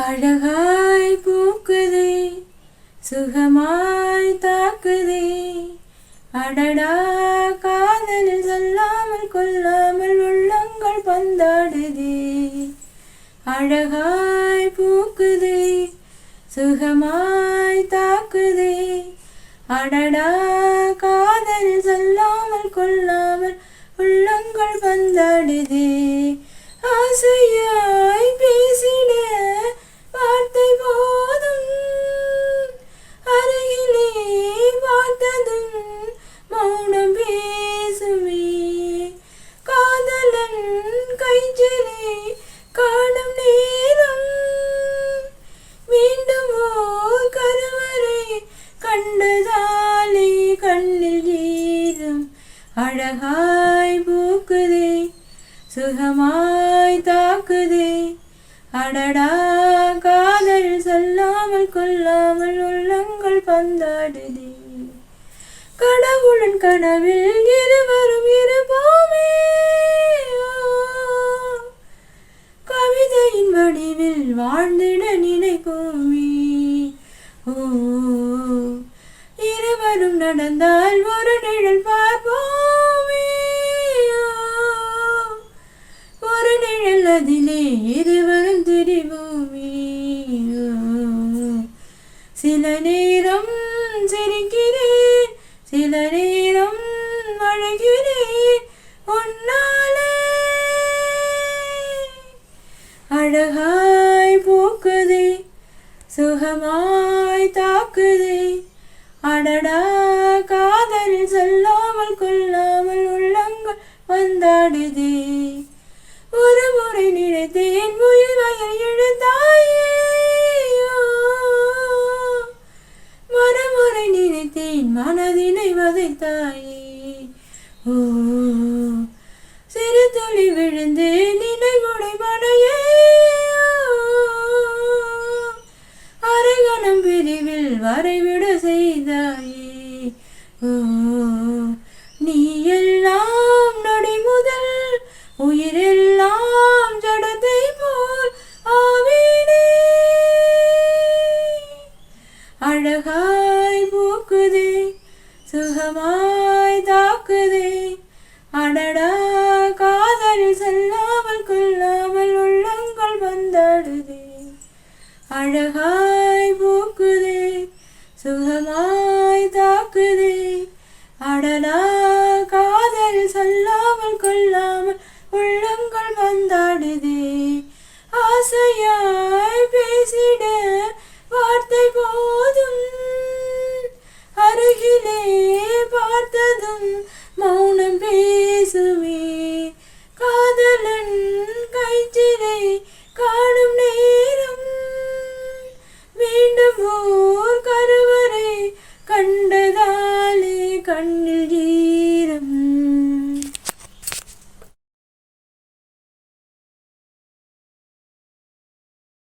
அழகாய் பூக்குதே சுகமாய் தாக்குதே அடடா காதலில் சொல்லாமல் கொல்லாமல் உள்ளங்கள் பந்தாடுதே. அழகாய் பூக்குதே சுகமாய் தாக்குதே அடடா காதலில் சொல்லாமல் கொல்லாமல் உள்ளங்கள் பந்தாடுதே. ஆசையாய் பேசிட வார்த்தை போதும் அருகிலே பார்த்ததும் மௌனம் பேசுமே. காதலன் கைச்சலை காணும் நேரம் மீண்டும் ஓர் கருவறை கண்டதாலே கண்ணில் ஈரம். அழகாய் பூக்குதே சுகமாய் தாக்குதே அடடா காதல் சொல்லாமல் கொல்லாமல் உள்ளங்கள் பந்தாடுதே. கடவுளின் கனவில் இருவரும் இருப்போமே, கவிதையின் வடிவில் வாழ்ந்திட நினைப்போமே. இருவரும் நடந்தால் ஒரு நிழல் பார்ப்போமே, ஒரு நிழல் அதிலே இருவரும் திரிவோமே. சில நேரம் சிரிக்கிறேன் சில நேரம் அழுகிறேன் உன்னாலே. அழகாய் பூக்குதே சுகமாய் தாக்குதே அடடா காதல் சொல்லாமல் கொல்லாமல் உள்ளங்கள் வந்தாடுதே. ஒரு முறை நினைத்தேன் முயல் வயல் எழுந்தாயே, மறுமுறை நினைத்தேன் மனதினை வதைத்தாயே. ஓ சிறு துளி விழுந்து நினைவுடை மனையே, அரைகணம் பிரிவில் வரைவிட செய்தாயே. ஓ நீ எல்லாம் நொடி முதல் உயிரெல்லாம் ஜடத்தை போல் ஆவேனே. அழகாய் பூக்குதே சுகமாய் தாக்குதே அடடா காதலில் சொல்லாமல் கொல்லாமல் உள்ளங்கள் வந்தாடுதே. அழகாய் பூக்குதே சுகமாய் தாக்குதே அடடா காதலில் சொல்லாமல் கொல்லாமல் உள்ளங்கள் வந்தாடுதே. ஆசையாய் பேசிட வார்த்தை போதும் அருகிலே பார்த்ததும் மௌனம் பேசுமே. காதலன் கைச்சிலை காணும் நேரம் மீண்டும் ஓர் கருவறை கண்டதாலே கண்ணில்